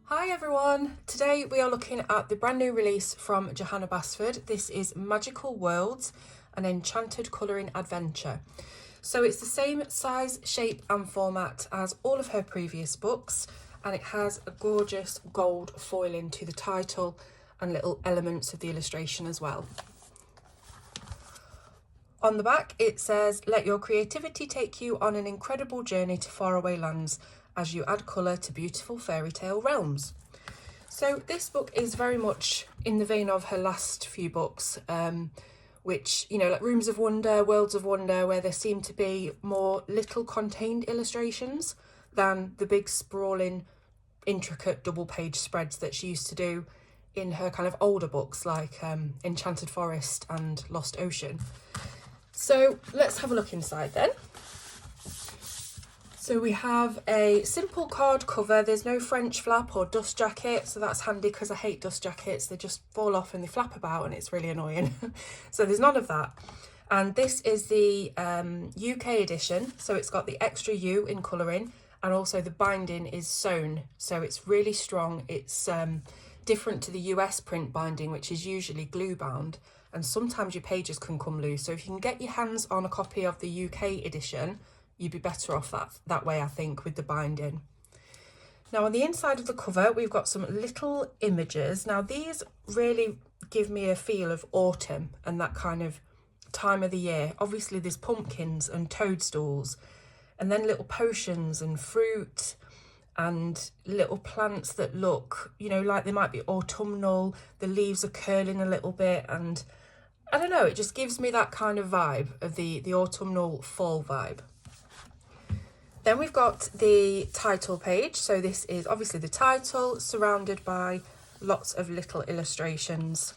Hi everyone! Today we are looking at the brand new release from Johanna Basford. This is Magical Worlds, an enchanted colouring adventure. So it's the same size, shape and format as all of her previous books, and it has a gorgeous gold foiling to the title and little elements of the illustration as well. On the back it says, "Let your creativity take you on an incredible journey to faraway lands as you add colour to beautiful fairy tale realms." So this book is very much in the vein of her last few books, which, you know, like Rooms of Wonder, Worlds of Wonder, where there seem to be more little contained illustrations than the big sprawling, intricate double page spreads that she used to do in her kind of older books like Enchanted Forest and Lost Ocean. So let's have a look inside then. So we have a simple card cover. There's no French flap or dust jacket, so that's handy because I hate dust jackets. They just fall off and they flap about and it's really annoying. So there's none of that. And this is the UK edition, so it's got the extra U in colouring, and also the binding is sewn, so it's really strong. It's different to the US print binding, which is usually glue bound, and sometimes your pages can come loose. So if you can get your hands on a copy of the UK edition, you'd be better off that way, I think, with the binding. Now on the inside of the cover, we've got some little images. Now these really give me a feel of autumn and that kind of time of the year. Obviously there's pumpkins and toadstools, and then little potions and fruit and little plants that look, you know, like they might be autumnal. The leaves are curling a little bit, and I don't know, it just gives me that kind of vibe of the autumnal fall vibe. Then we've got the title page. So this is obviously the title, surrounded by lots of little illustrations.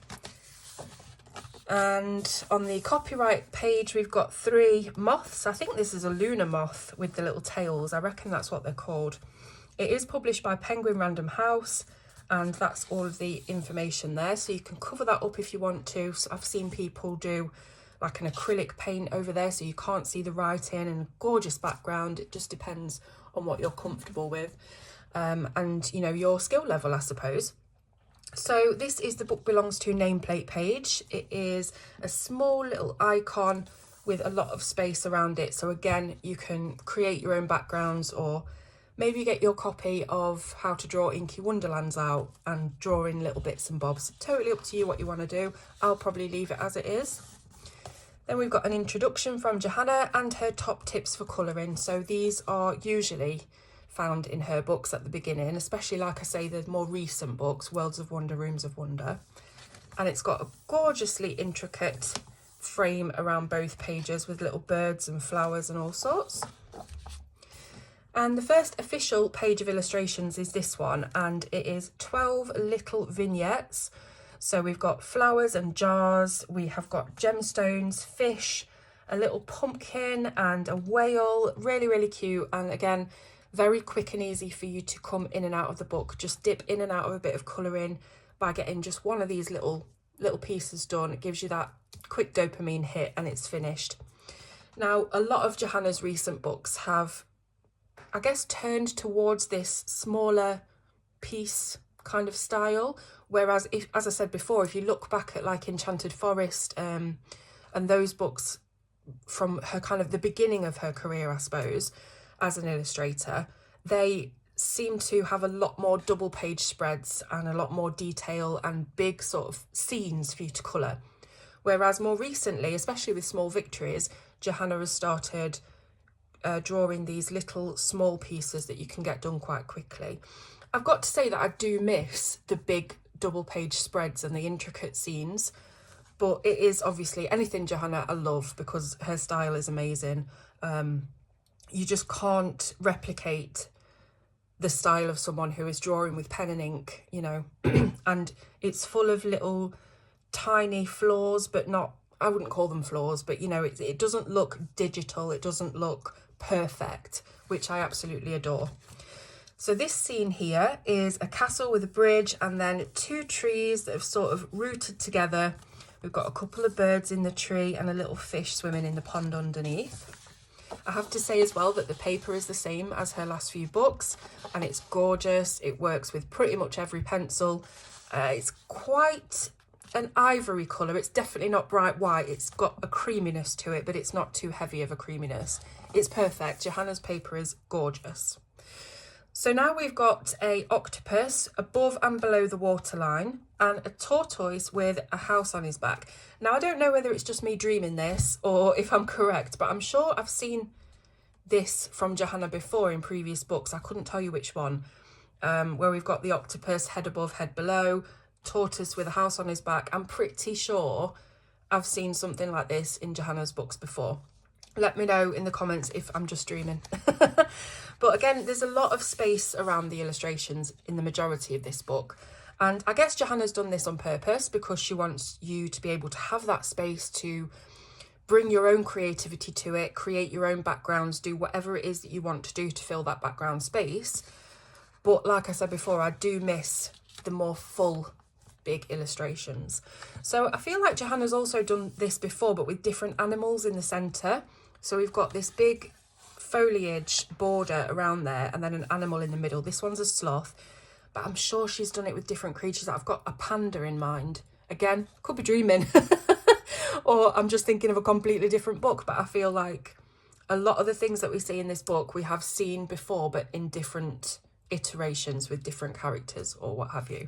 And on the copyright page, we've got 3 moths. I think this is a lunar moth with the little tails. I reckon that's what they're called. It is published by Penguin Random House, and that's all of the information there. So you can cover that up if you want to. So I've seen people do like an acrylic paint over there so you can't see the writing, and a gorgeous background. It just depends on what you're comfortable with and, you know, your skill level, I suppose. So this is the book belongs to nameplate page. It is a small little icon with a lot of space around it. So again, you can create your own backgrounds, or maybe get your copy of How to Draw Inky Wonderlands out and draw in little bits and bobs. Totally up to you what you want to do. I'll probably leave it as it is. Then we've got an introduction from Johanna and her top tips for colouring. So these are usually found in her books at the beginning, especially, like I say, the more recent books, Worlds of Wonder, Rooms of Wonder. And it's got a gorgeously intricate frame around both pages with little birds and flowers and all sorts. And the first official page of illustrations is this one, and it is 12 little vignettes. So we've got flowers and jars, we have got gemstones, fish, a little pumpkin and a whale. Really, really cute. And again, very quick and easy for you to come in and out of the book. Just dip in and out of a bit of colouring by getting just one of these little pieces done. It gives you that quick dopamine hit and it's finished. Now, a lot of Johanna's recent books have, I guess, turned towards this smaller piece kind of style. Whereas, as I said before, if you look back at like Enchanted Forest and those books from her kind of the beginning of her career, I suppose, as an illustrator, they seem to have a lot more double page spreads and a lot more detail and big sort of scenes for you to colour. Whereas more recently, especially with Small Victories, Johanna has started drawing these little small pieces that you can get done quite quickly. I've got to say that I do miss the big double page spreads and the intricate scenes, but it is obviously anything Johanna I love because her style is amazing. You just can't replicate the style of someone who is drawing with pen and ink, you know, and it's full of little tiny flaws, but not, I wouldn't call them flaws, but, you know, it doesn't look digital, it doesn't look perfect, which I absolutely adore. So this scene here is a castle with a bridge and then 2 trees that have sort of rooted together. We've got a couple of birds in the tree and a little fish swimming in the pond underneath. I have to say as well that the paper is the same as her last few books, and it's gorgeous. It works with pretty much every pencil. It's quite an ivory colour. It's definitely not bright white. It's got a creaminess to it, but it's not too heavy of a creaminess. It's perfect. Johanna's paper is gorgeous. So now we've got a octopus above and below the waterline and a tortoise with a house on his back. Now, I don't know whether it's just me dreaming this or if I'm correct, but I'm sure I've seen this from Johanna before in previous books. I couldn't tell you which one, where we've got the octopus, head above, head below, tortoise with a house on his back. I'm pretty sure I've seen something like this in Johanna's books before. Let me know in the comments if I'm just dreaming. But again, there's a lot of space around the illustrations in the majority of this book. And I guess Johanna's done this on purpose because she wants you to be able to have that space to bring your own creativity to it, create your own backgrounds, do whatever it is that you want to do to fill that background space. But like I said before, I do miss the more full, big illustrations. So I feel like Johanna's also done this before, but with different animals in the centre. So we've got this big foliage border around there and then an animal in the middle. This one's a sloth, but I'm sure she's done it with different creatures. I've got a panda in mind. Again, could be dreaming or I'm just thinking of a completely different book, but I feel like a lot of the things that we see in this book we have seen before, but in different iterations with different characters or what have you.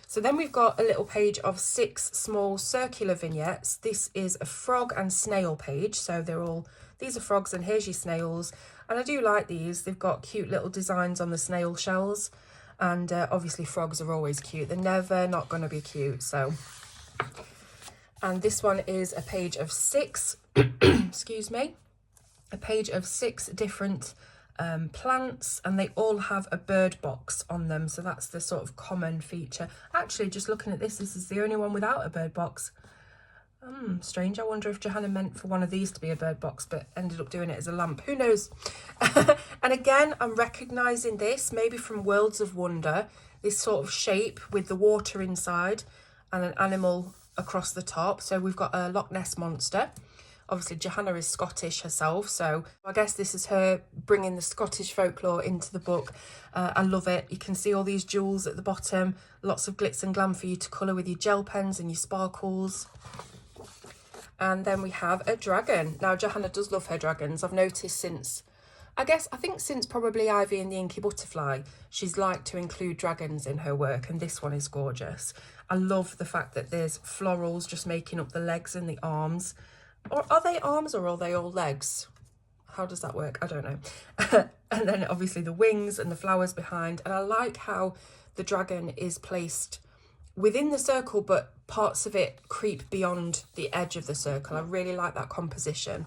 So then we've got a little page of 6 small circular vignettes. This is a frog and snail page. So these are frogs and here's your snails. And I do like these. They've got cute little designs on the snail shells. And obviously frogs are always cute. They're never not going to be cute. So, and this one is a page of 6, excuse me, a page of 6 different plants, and they all have a bird box on them, so that's the sort of common feature. Actually, just looking at this is the only one without a bird box. Strange. I wonder if Johanna meant for one of these to be a bird box but ended up doing it as a lamp. Who knows? And again, I'm recognising this maybe from Worlds of Wonder, this sort of shape with the water inside and an animal across the top. So we've got a Loch Ness monster. Obviously, Johanna is Scottish herself, so I guess this is her bringing the Scottish folklore into the book. I love it. You can see all these jewels at the bottom, lots of glitz and glam for you to colour with your gel pens and your sparkles. And then we have a dragon. Now, Johanna does love her dragons. I've noticed since probably Ivy and the Inky Butterfly, she's liked to include dragons in her work, and this one is gorgeous. I love the fact that there's florals just making up the legs and the arms. Or are they arms or are they all legs? How does that work? I don't know. And then obviously the wings and the flowers behind. And I like how the dragon is placed within the circle, but parts of it creep beyond the edge of the circle. I really like that composition.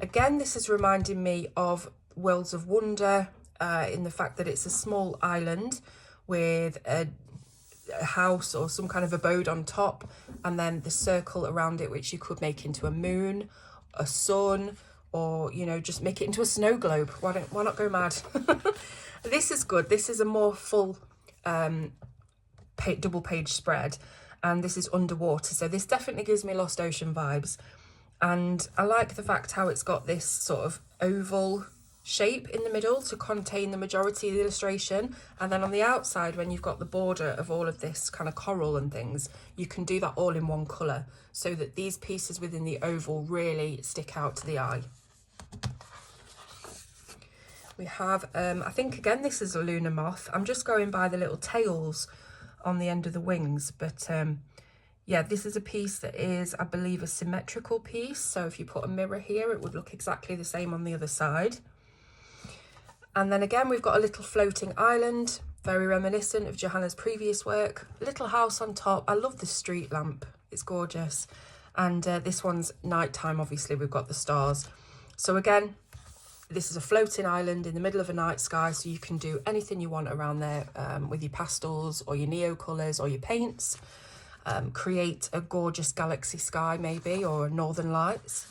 Again, this is reminding me of Worlds of Wonder in the fact that it's a small island with a house or some kind of abode on top, and then the circle around it, which you could make into a moon, a sun, or, you know, just make it into a snow globe. Why not go mad? This is good. This is a more full double page spread, and this is underwater, so this definitely gives me Lost Ocean vibes. And I like the fact how it's got this sort of oval shape in the middle to contain the majority of the illustration, and then on the outside, when you've got the border of all of this kind of coral and things, you can do that all in one colour so that these pieces within the oval really stick out to the eye. We have I think again this is a lunar moth. I'm just going by the little tails on the end of the wings, but yeah, this is a piece that is, I believe, a symmetrical piece, so if you put a mirror here it would look exactly the same on the other side. And then again, we've got a little floating island, very reminiscent of Johanna's previous work. Little house on top. I love the street lamp. It's gorgeous. And this one's nighttime, obviously. We've got the stars. So again, this is a floating island in the middle of a night sky, so you can do anything you want around there with your pastels or your neo colours or your paints. Create a gorgeous galaxy sky maybe, or northern lights.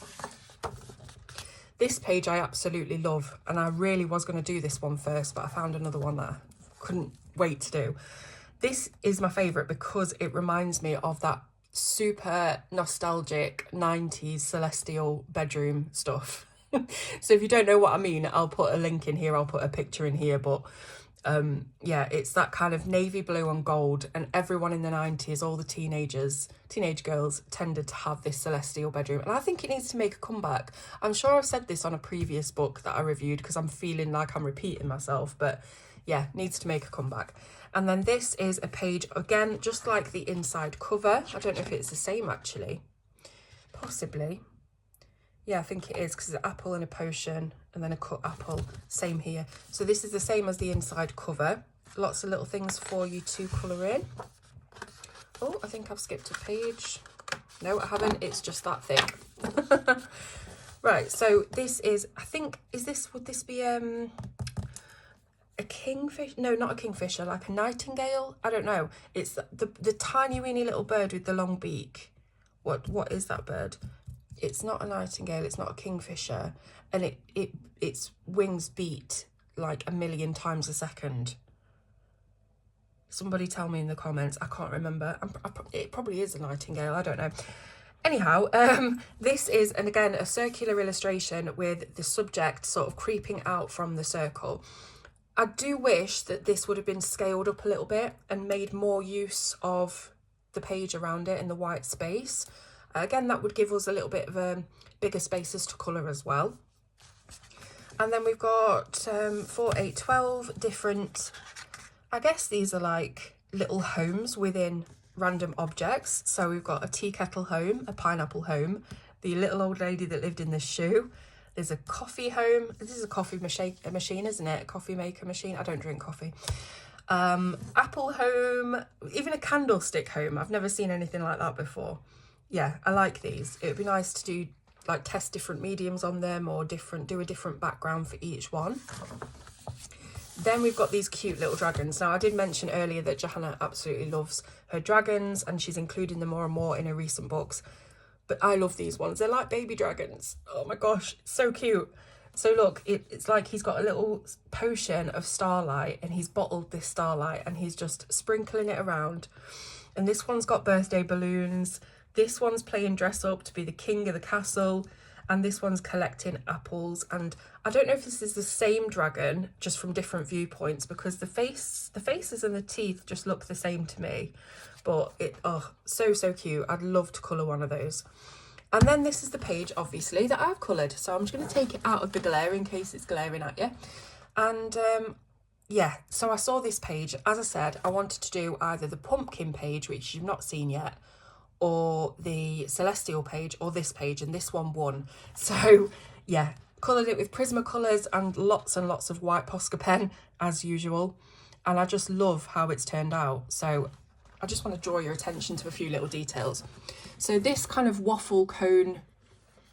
This page I absolutely love, and I really was going to do this one first, but I found another one that I couldn't wait to do. This is my favourite because it reminds me of that super nostalgic 90s celestial bedroom stuff. So if you don't know what I mean, I'll put a link in here, I'll put a picture in here, but yeah, it's that kind of navy blue and gold, and everyone in the 90s, all the teenage girls tended to have this celestial bedroom, and I think it needs to make a comeback. I'm sure I've said this on a previous book that I reviewed because I'm feeling like I'm repeating myself, but yeah, needs to make a comeback. And then this is a page, again, just like the inside cover. I don't know if it's the same actually, possibly. Yeah, I think it is, because it's an apple and a potion and then a cut apple. Same here. So this is the same as the inside cover. Lots of little things for you to colour in. Oh, I think I've skipped a page. No, I haven't. It's just that thick. Right, so this is, I think, would this be a kingfish? No, not a kingfisher, like a nightingale? I don't know. It's the tiny weeny little bird with the long beak. What is that bird? It's not a nightingale, it's not a kingfisher, and its wings beat like 1,000,000 times a second. Somebody tell me in the comments. I can't remember. It probably is a nightingale, I don't know. Anyhow, this is, and again, a circular illustration with the subject sort of creeping out from the circle. I do wish that this would have been scaled up a little bit and made more use of the page around it in the white space. Again, that would give us a little bit of bigger spaces to colour as well. And then we've got 4, 8, 12 different, I guess these are like little homes within random objects. So we've got a tea kettle home, a pineapple home, the little old lady that lived in this shoe. There's a coffee home. This is a coffee machine, isn't it? A coffee maker machine. I don't drink coffee. Apple home, even a candlestick home. I've never seen anything like that before. Yeah, I like these. It would be nice to do, like, test different mediums on them, or do a different background for each one. Then we've got these cute little dragons. Now, I did mention earlier that Johanna absolutely loves her dragons, and she's including them more and more in her recent books. But I love these ones. They're like baby dragons. Oh my gosh, so cute. So look, it's like he's got a little potion of starlight, and he's bottled this starlight, and he's just sprinkling it around. And this one's got birthday balloons. This one's playing dress up to be the king of the castle, and this one's collecting apples. And I don't know if this is the same dragon, just from different viewpoints, because the faces and the teeth just look the same to me. But so cute. I'd love to colour one of those. And then this is the page, obviously, that I've coloured. So I'm just going to take it out of the glare in case it's glaring at you. And yeah, so I saw this page. As I said, I wanted to do either the pumpkin page, which you've not seen yet, or the celestial page, or this page, and this one won. So yeah, coloured it with Prismacolors and lots of white Posca pen as usual, and I just love how it's turned out. So I just want to draw your attention to a few little details. So this kind of waffle cone,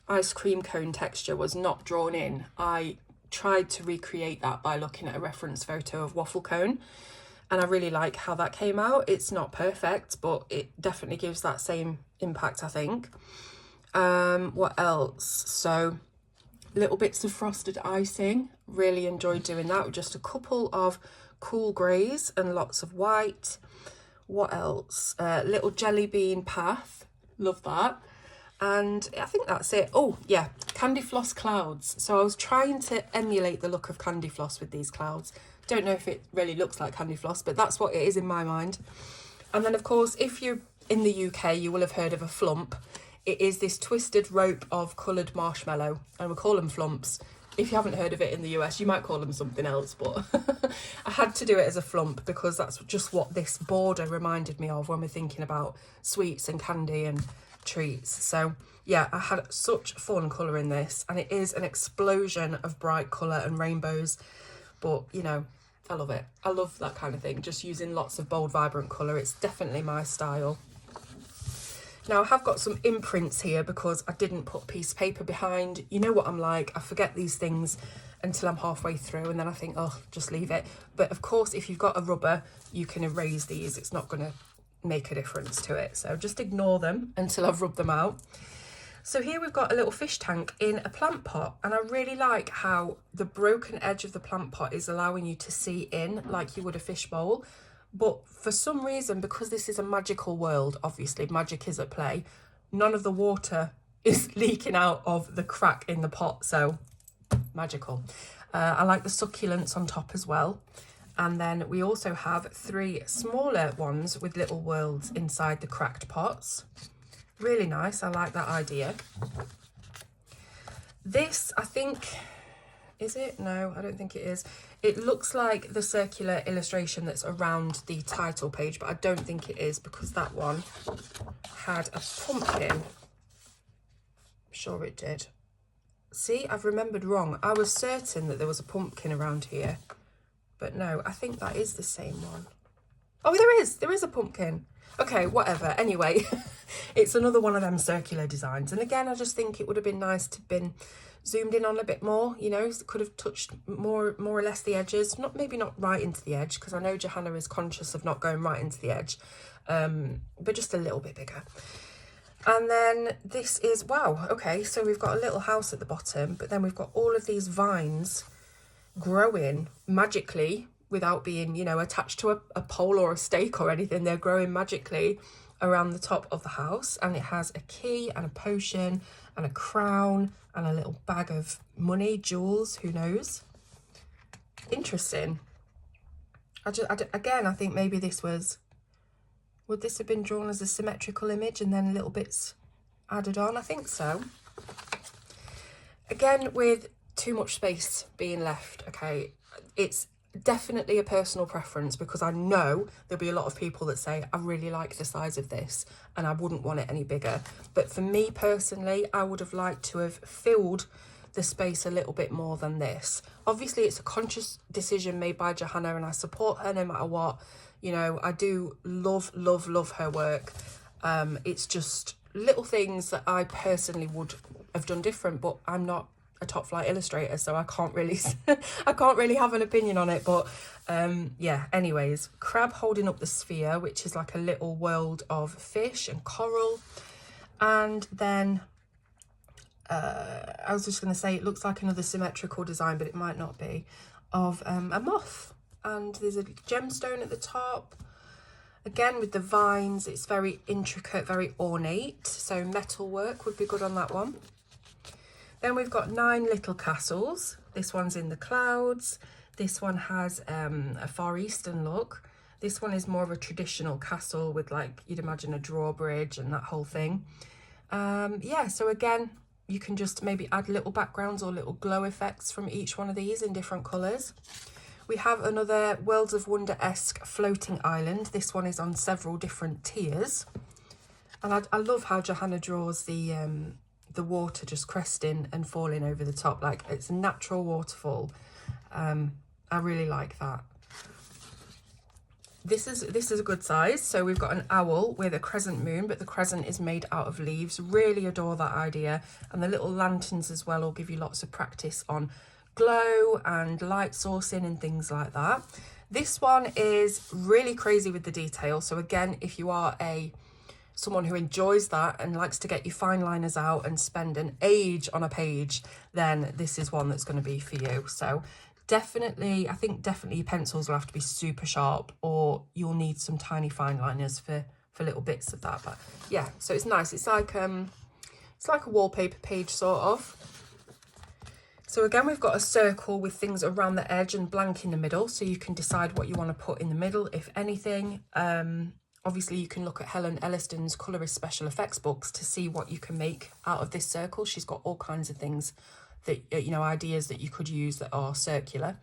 ice cream cone texture was not drawn in. I tried to recreate that by looking at a reference photo of waffle cone, and I really like how that came out. It's not perfect, but it definitely gives that same impact, I think. What else? So little bits of frosted icing. Really enjoyed doing that with just a couple of cool greys and lots of white. What else? Little jelly bean path. Love that. And I think that's it. Oh, yeah, candy floss clouds. So I was trying to emulate the look of candy floss with these clouds. Don't know if it really looks like candy floss, but that's what it is in my mind. And then, of course, if you're in the UK, you will have heard of a flump. It is this twisted rope of coloured marshmallow, and we call them flumps. If you haven't heard of it in the US, you might call them something else, but I had to do it as a flump because that's just what this border reminded me of when we're thinking about sweets and candy and treats. So yeah, I had such fun colouring this, and it is an explosion of bright colour and rainbows. But, you know, I love it. I love that kind of thing, just using lots of bold, vibrant colour. It's definitely my style. Now, I have got some imprints here because I didn't put a piece of paper behind. You know what I'm like. I forget these things until I'm halfway through, and then I think, oh, just leave it. But, of course, if you've got a rubber, you can erase these. It's not going to make a difference to it. So just ignore them until I've rubbed them out. So here we've got a little fish tank in a plant pot, and I really like how the broken edge of the plant pot is allowing you to see in like you would a fish bowl. But for some reason, because this is a magical world, obviously magic is at play, none of the water is leaking out of the crack in the pot. So magical. I like the succulents on top as well. And then we also have 3 smaller ones with little worlds inside the cracked pots. Really nice, I like that idea. This, I think, is it? No, I don't think it is. It looks like the circular illustration that's around the title page, but I don't think it is because that one had a pumpkin. I'm sure it did. See, I've remembered wrong. I was certain that there was a pumpkin around here, but no, I think that is the same one. Oh, there is a pumpkin. Okay, whatever. Anyway, it's another one of them circular designs. And again, I just think it would have been nice to have been zoomed in on a bit more, you know, could have touched more or less the edges. Maybe not right into the edge, because I know Johanna is conscious of not going right into the edge, but just a little bit bigger. And then this is, wow, okay, so we've got a little house at the bottom, but then we've got all of these vines growing magically without being, you know, attached to a pole or a stake or anything. They're growing magically around the top of the house, and it has a key and a potion and a crown and a little bag of money, jewels, who knows. Interesting. Again, I think maybe this was, would this have been drawn as a symmetrical image and then little bits added on? I think so. Again, with too much space being left, okay, it's definitely a personal preference, because I know there'll be a lot of people that say, I really like the size of this and I wouldn't want it any bigger. But for me personally, I would have liked to have filled the space a little bit more than this. Obviously, it's a conscious decision made by Johanna, and I support her no matter what. You know, I do love her work. It's just little things that I personally would have done different, but I'm not a top flight illustrator, so I can't really have an opinion on it. But yeah, anyways, crab holding up the sphere, which is like a little world of fish and coral. And then I was just going to say, it looks like another symmetrical design, but it might not be, of a moth. And there's a gemstone at the top. Again, with the vines, it's very intricate, very ornate. So metal work would be good on that one. Then we've got 9 little castles. This one's in the clouds. This one has a Far Eastern look. This one is more of a traditional castle with, like, you'd imagine a drawbridge and that whole thing. Yeah, so again, you can just maybe add little backgrounds or little glow effects from each one of these in different colours. We have another Worlds of Wonder-esque floating island. This one is on several different tiers. And I love how Johanna draws the water just cresting and falling over the top. Like, it's a natural waterfall. I really like that. This is a good size. So we've got an owl with a crescent moon, but the crescent is made out of leaves. Really adore that idea. And the little lanterns as well will give you lots of practice on glow and light sourcing and things like that. This one is really crazy with the detail. So again, if you are someone who enjoys that and likes to get your fine liners out and spend an age on a page, then this is one that's going to be for you. So definitely, I think definitely your pencils will have to be super sharp, or you'll need some tiny fine liners for little bits of that. But yeah, so it's nice. It's like a wallpaper page sort of. So again, we've got a circle with things around the edge and blank in the middle, so you can decide what you want to put in the middle, if anything. Obviously, you can look at Helen Elliston's Colorist Special Effects books to see what you can make out of this circle. She's got all kinds of things that, you know, ideas that you could use that are circular.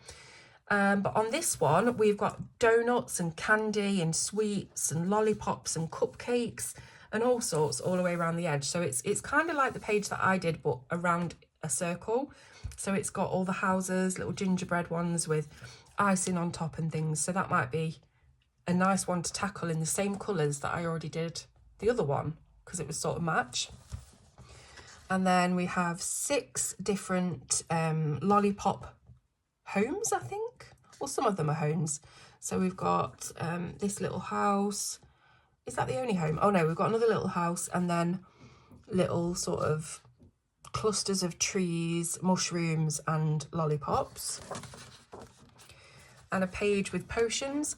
But on this one, we've got donuts and candy and sweets and lollipops and cupcakes and all sorts all the way around the edge. So it's kind of like the page that I did, but around a circle. So it's got all the houses, little gingerbread ones with icing on top and things. So that might be a nice one to tackle in the same colours that I already did the other one, because it was sort of match. And then we have 6 different lollipop homes, I think. Well, some of them are homes. So we've got this little house. Is that the only home? Oh no, we've got another little house, and then little sort of clusters of trees, mushrooms and lollipops. And a page with potions.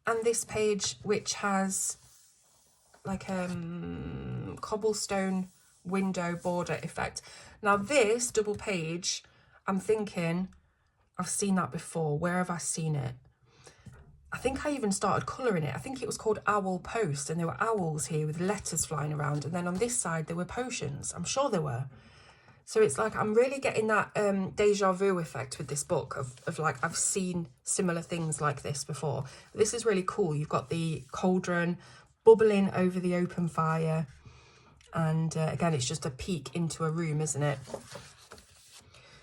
And this page, which has like cobblestone window border effect. Now this double page, I'm thinking, I've seen that before. Where have I seen it? I think I even started colouring it. I think it was called Owl Post, and there were owls here with letters flying around, and then on this side there were potions. I'm sure there were. So it's like I'm really getting that deja vu effect with this book of like I've seen similar things like this before. This is really cool. You've got the cauldron bubbling over the open fire, and again, it's just a peek into a room, isn't it?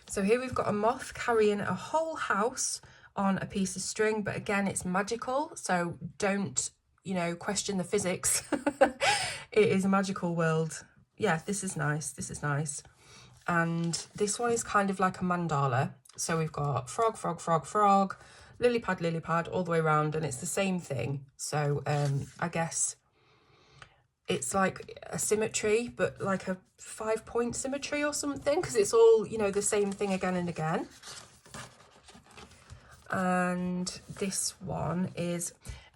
So here we've got a moth carrying a whole house on a piece of string, but again, it's magical, so don't, you know, question the physics. It is a magical world. Yeah, this is nice. This is nice. And this one is kind of like a mandala. So we've got frog, frog, frog, frog, lily pad, all the way around, and it's the same thing. So I guess it's like a symmetry, but like a 5-point symmetry or something, because it's all, you know, the same thing again and again. And this one is,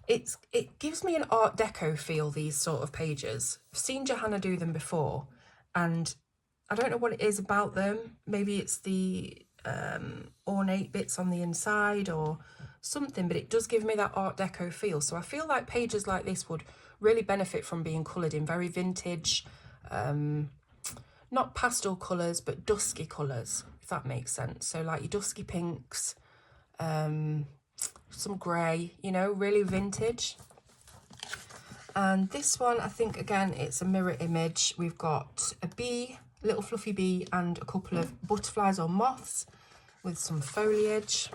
it gives me an Art Deco feel, these sort of pages. I've seen Johanna do them before, and I don't know what it is about them. Maybe it's the ornate bits on the inside or something, but it does give me that Art Deco feel. So I feel like pages like this would really benefit from being coloured in very vintage, not pastel colours, but dusky colours, if that makes sense. So like your dusky pinks, some grey, you know, really vintage. And this one, I think, again, it's a mirror image. We've got a bee, little fluffy bee, and a couple of butterflies or moths with some foliage.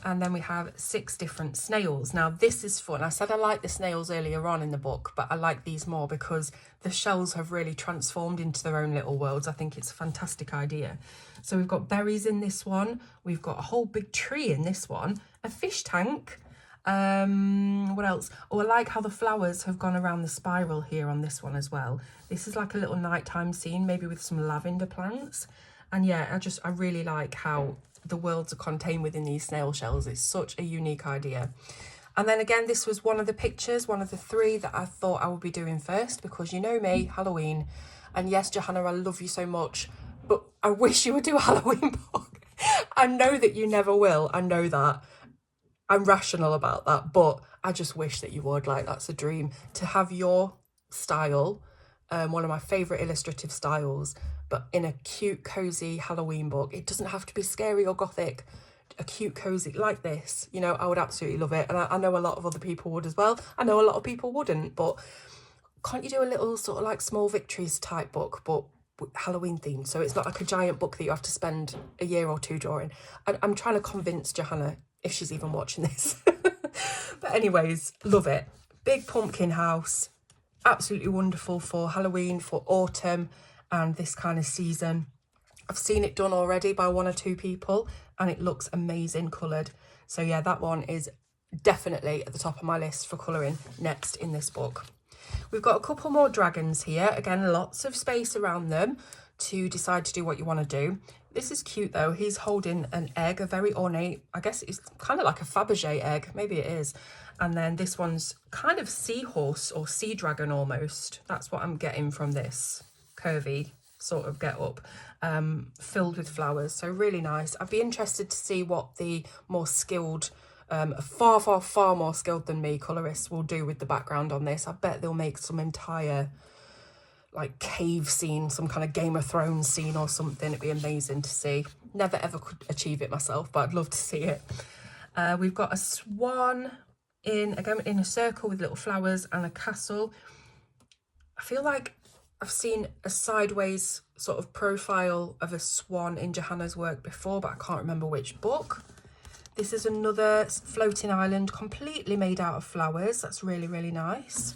And then we have 6 different snails. Now this is fun. I said I liked the snails earlier on in the book, but I like these more because the shells have really transformed into their own little worlds. I think it's a fantastic idea. So we've got berries in this one. We've got a whole big tree in this one. A fish tank. What else? Oh, I like how the flowers have gone around the spiral here on this one as well. This is like a little nighttime scene, maybe with some lavender plants. And yeah, I really like how the worlds are contained within these snail shells. It's such a unique idea. And then again, this was one of the pictures, one of the 3 that I thought I would be doing first, because you know me, Halloween. And yes, Johanna, I love you so much, but I wish you would do a Halloween book. I know that you never will. I know that. I'm rational about that, but I just wish that you would. Like, that's a dream to have your style, one of my favourite illustrative styles, but in a cute, cosy Halloween book. It doesn't have to be scary or gothic. A cute, cosy like this, you know, I would absolutely love it. And I know a lot of other people would as well. I know a lot of people wouldn't, but can't you do a little sort of like Small Victories type book, but Halloween themed? So it's not like a giant book that you have to spend a year or 2 drawing. I'm trying to convince Johanna, if she's even watching this. But anyways, love it. Big pumpkin house. Absolutely wonderful for Halloween, for autumn and this kind of season. I've seen it done already by 1 or 2 people and it looks amazing coloured. So yeah, that one is definitely at the top of my list for colouring next in this book. We've got a couple more dragons here. Again, lots of space around them to decide to do what you want to do. This is cute though. He's holding an egg, a very ornate, I guess it's kind of like a Fabergé egg. Maybe it is. And then this one's kind of seahorse or sea dragon almost. That's what I'm getting from this curvy sort of get up, filled with flowers. So really nice. I'd be interested to see what the more skilled, far more skilled than me colorists will do with the background on this. I bet they'll make some entire like cave scene, some kind of Game of Thrones scene or something. It'd be amazing to see. Never ever could achieve it myself, but I'd love to see it. We've got a swan in a circle with little flowers and a castle. I feel like I've seen a sideways sort of profile of a swan in Johanna's work before, but I can't remember which book. This is another floating island completely made out of flowers. That's really, really nice.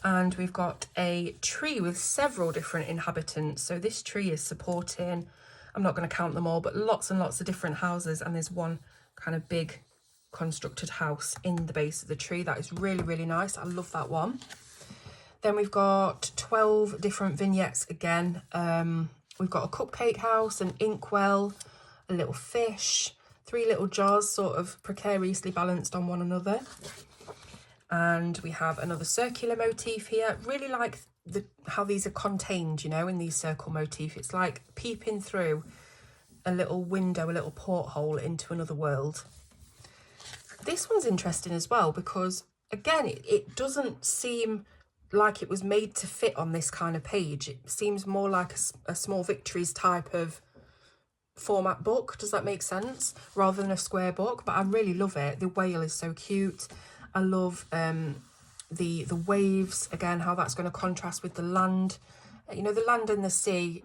And we've got a tree with several different inhabitants. So this tree is supporting, I'm not going to count them all, but lots and lots of different houses. And there's one kind of big constructed house in the base of the tree. That is really, really nice. I love that one. Then we've got 12 different vignettes again. We've got a cupcake house, an inkwell, a little fish, 3 little jars sort of precariously balanced on one another. And we have another circular motif here. Really like how these are contained, you know, in these circle motif. It's like peeping through a little window, a little porthole into another world. This one's interesting as well because, again, it doesn't seem like it was made to fit on this kind of page. It seems more like a Small Victories type of format book. Does that make sense? Rather than a square book, but I really love it. The whale is so cute. I love the waves, again, how that's going to contrast with the land. You know, the land and the sea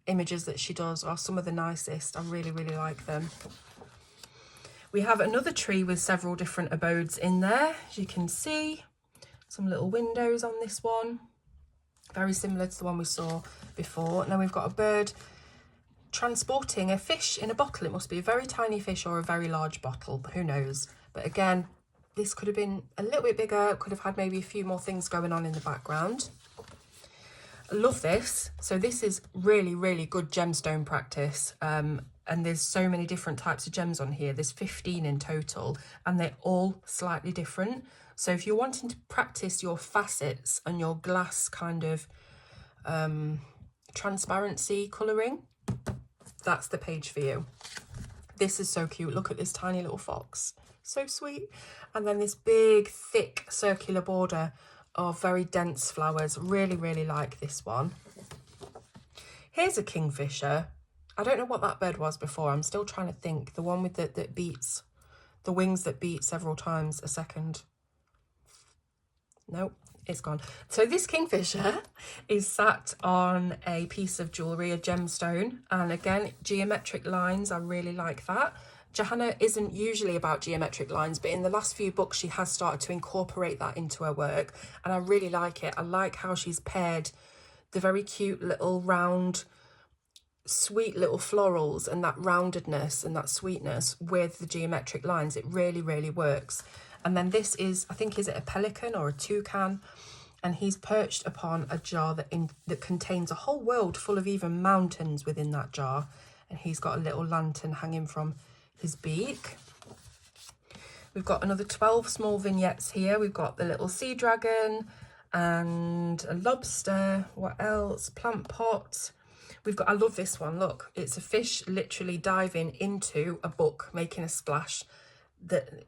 images that she does are some of the nicest. I really, really like them. We have another tree with several different abodes in there, as you can see. Some little windows on this one. Very similar to the one we saw before. And then we've got a bird transporting a fish in a bottle. It must be a very tiny fish or a very large bottle, who knows. But again, this could have been a little bit bigger, could have had maybe a few more things going on in the background. I love this. So this is really, really good gemstone practice. And there's so many different types of gems on here. There's 15 in total, and they're all slightly different. So if you're wanting to practice your facets and your glass kind of transparency colouring, that's the page for you. This is so cute. Look at this tiny little fox. So sweet. And then this big, thick, circular border of very dense flowers. Really, really like this one. Here's a kingfisher. I don't know what that bird was before. I'm still trying to think. The one with that beats, the wings that beat several times a second. Nope, it's gone. So this kingfisher is sat on a piece of jewellery, a gemstone. And again, geometric lines, I really like that. Johanna isn't usually about geometric lines, but in the last few books, she has started to incorporate that into her work. And I really like it. I like how she's paired the very cute little round, sweet little florals and that roundedness and that sweetness with the geometric lines. It really, really works. And then this is, I think, is it a pelican or a toucan? And he's perched upon a jar that contains a whole world full of even mountains within that jar. And he's got a little lantern hanging from his beak. We've got another 12 small vignettes here. We've got the little sea dragon and a lobster. What else? Plant pot. We've got, I love this one, look, it's a fish literally diving into a book, making a splash. The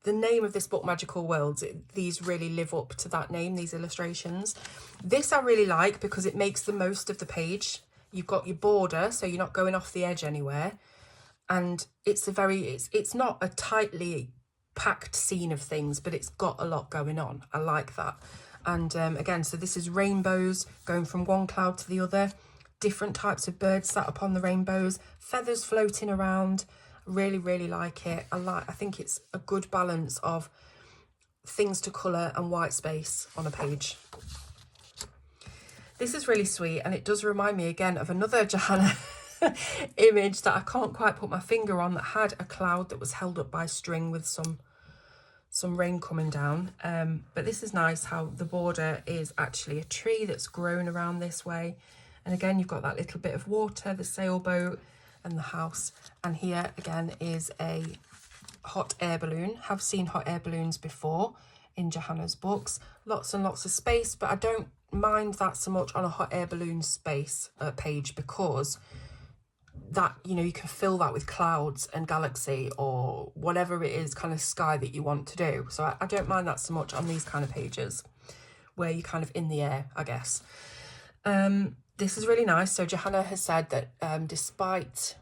name of this book, Magical Worlds, these really live up to that name, these illustrations. This I really like because it makes the most of the page. You've got your border, so you're not going off the edge anywhere. And it's it's not a tightly packed scene of things, but it's got a lot going on. I like that. And again, so this is rainbows going from one cloud to the other. Different types of birds sat upon the rainbows, feathers floating around. Really, really like it. I think it's a good balance of things to colour and white space on a page. This is really sweet, and it does remind me again of another Johanna image that I can't quite put my finger on, that had a cloud that was held up by string with some rain coming down. But this is nice how the border is actually a tree that's grown around this way. And again, you've got that little bit of water, the sailboat and the house. And here again is a hot air balloon. Have seen hot air balloons before in Johanna's books. Lots and lots of space, but I don't mind that so much on a hot air balloon space page, because that, you know, you can fill that with clouds and galaxy or whatever it is kind of sky that you want to do. So I don't mind that so much on these kind of pages where you're kind of in the air, I guess. This is really nice. So Johanna has said that despite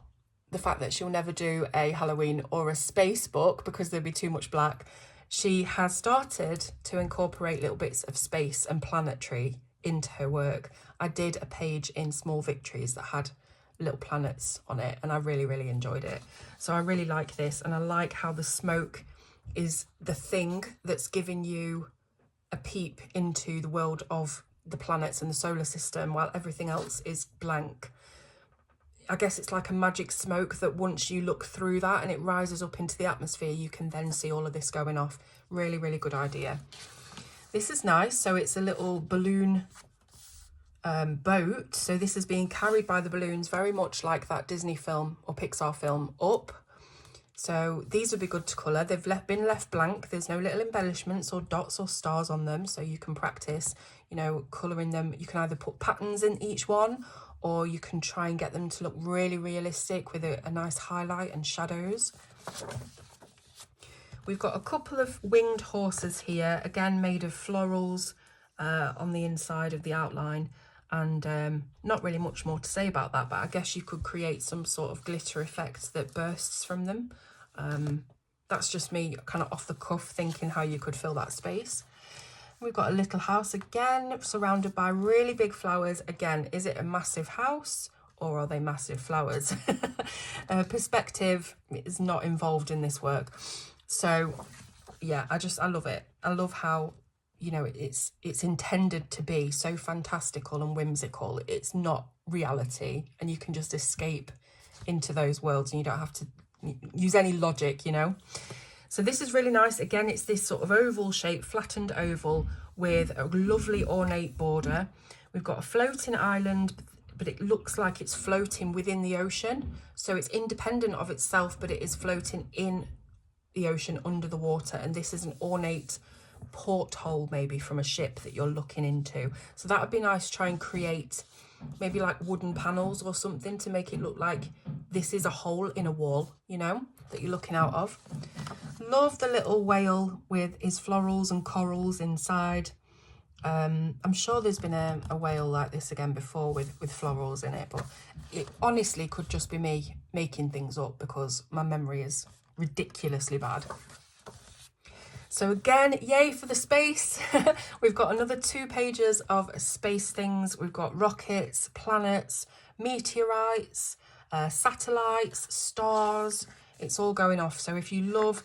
the fact that she'll never do a Halloween or a space book because there'd be too much black, she has started to incorporate little bits of space and planetary into her work. I did a page in Small Victories that had little planets on it, and I really, really enjoyed it. So I really like this, and I like how the smoke is the thing that's giving you a peep into the world of the planets and the solar system, while everything else is blank. I guess it's like a magic smoke that once you look through that and it rises up into the atmosphere, you can then see all of this going off. Really, really good idea. This is nice. So it's a little balloon boat. So this is being carried by the balloons, very much like that Disney film or Pixar film Up. So these would be good to colour. They've been left blank. There's no little embellishments or dots or stars on them. So you can practice, you know, colouring them. You can either put patterns in each one, or you can try and get them to look really realistic with a nice highlight and shadows. We've got a couple of winged horses here, again made of florals on the inside of the outline. And not really much more to say about that, but I guess you could create some sort of glitter effect that bursts from them. That's just me kind of off the cuff thinking how you could fill that space. We've got a little house again, surrounded by really big flowers. Again, is it a massive house or are they massive flowers? Perspective is not involved in this work. So yeah, I love it. I love how, you know, it's intended to be so fantastical and whimsical. It's not reality, and you can just escape into those worlds and you don't have to use any logic, you know. So this is really nice. Again, it's this sort of oval shape, flattened oval with a lovely ornate border. We've got a floating island, but it looks like it's floating within the ocean. So it's independent of itself, but it is floating in the ocean under the water. And this is an ornate porthole maybe from a ship that you're looking into. So that would be nice to try and create maybe like wooden panels or something to make it look like this is a hole in a wall, you know, that you're looking out of. Love the little whale with his florals and corals inside. I'm sure there's been a whale like this again before with florals in it, but it honestly could just be me making things up because my memory is ridiculously bad. So again, yay for the space. We've got another 2 pages of space things. We've got rockets, planets, meteorites, satellites, stars. It's all going off. So if you love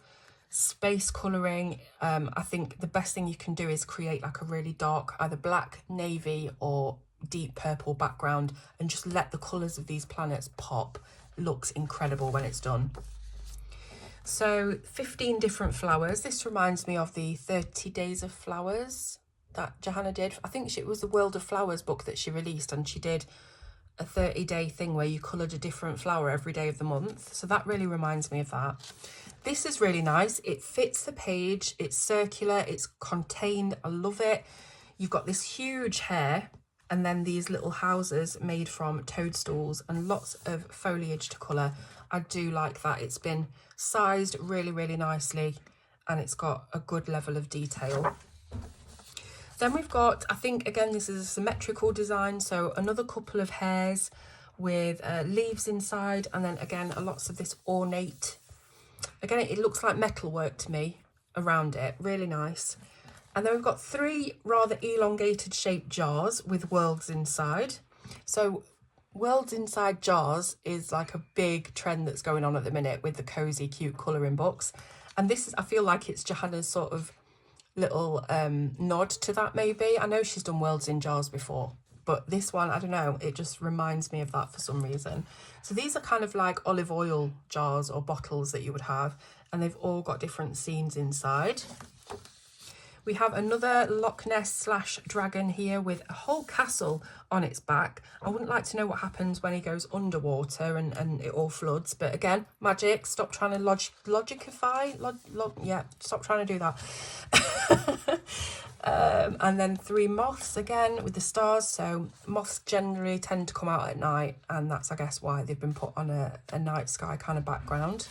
space colouring, I think the best thing you can do is create like a really dark, either black, navy or deep purple background and just let the colours of these planets pop. Looks incredible when it's done. So 15 different flowers. This reminds me of the 30 Days of Flowers that Johanna did. I think it was the World of Flowers book that she released, and she did a 30-day thing where you coloured a different flower every day of the month. So that really reminds me of that. This is really nice. It fits the page. It's circular. It's contained. I love it. You've got this huge hair and then these little houses made from toadstools and lots of foliage to colour. I do like that. It's been sized really, really nicely and it's got a good level of detail. Then we've got, I think, again, this is a symmetrical design. So another couple of hairs with leaves inside, and then again, lots of this ornate. Again, it looks like metalwork to me around it. Really nice. And then we've got 3 rather elongated shaped jars with worlds inside. So worlds inside jars is like a big trend that's going on at the minute with the cozy, cute colouring books. And this is, I feel like it's Johanna's sort of little nod to that maybe. I know she's done worlds in jars before, but this one, I don't know, it just reminds me of that for some reason. So these are kind of like olive oil jars or bottles that you would have, and they've all got different scenes inside. We have another Loch Ness / dragon here with a whole castle on its back. I wouldn't like to know what happens when he goes underwater and it all floods. But again, magic. Stop trying to logicify. Yeah, stop trying to do that. And then 3 moths again with the stars. So moths generally tend to come out at night, and that's, I guess, why they've been put on a night sky kind of background.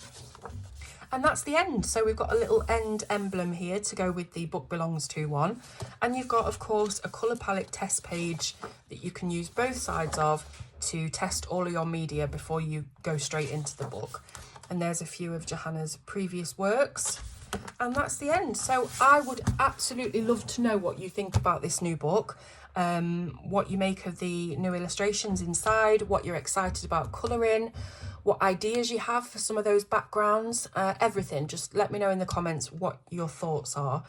And that's the end. So we've got a little end emblem here to go with the book belongs to one. And you've got, of course, a colour palette test page that you can use both sides of to test all of your media before you go straight into the book. And there's a few of Johanna's previous works. And that's the end. So I would absolutely love to know what you think about this new book, what you make of the new illustrations inside, what you're excited about colouring, what ideas you have for some of those backgrounds, everything. Just let me know in the comments what your thoughts are.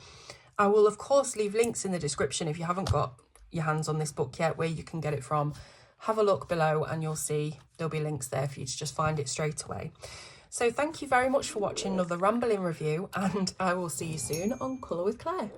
I will, of course, leave links in the description if you haven't got your hands on this book yet, where you can get it from. Have a look below and you'll see there'll be links there for you to just find it straight away. So thank you very much for watching another rambling review, and I will see you soon on Colour with Claire.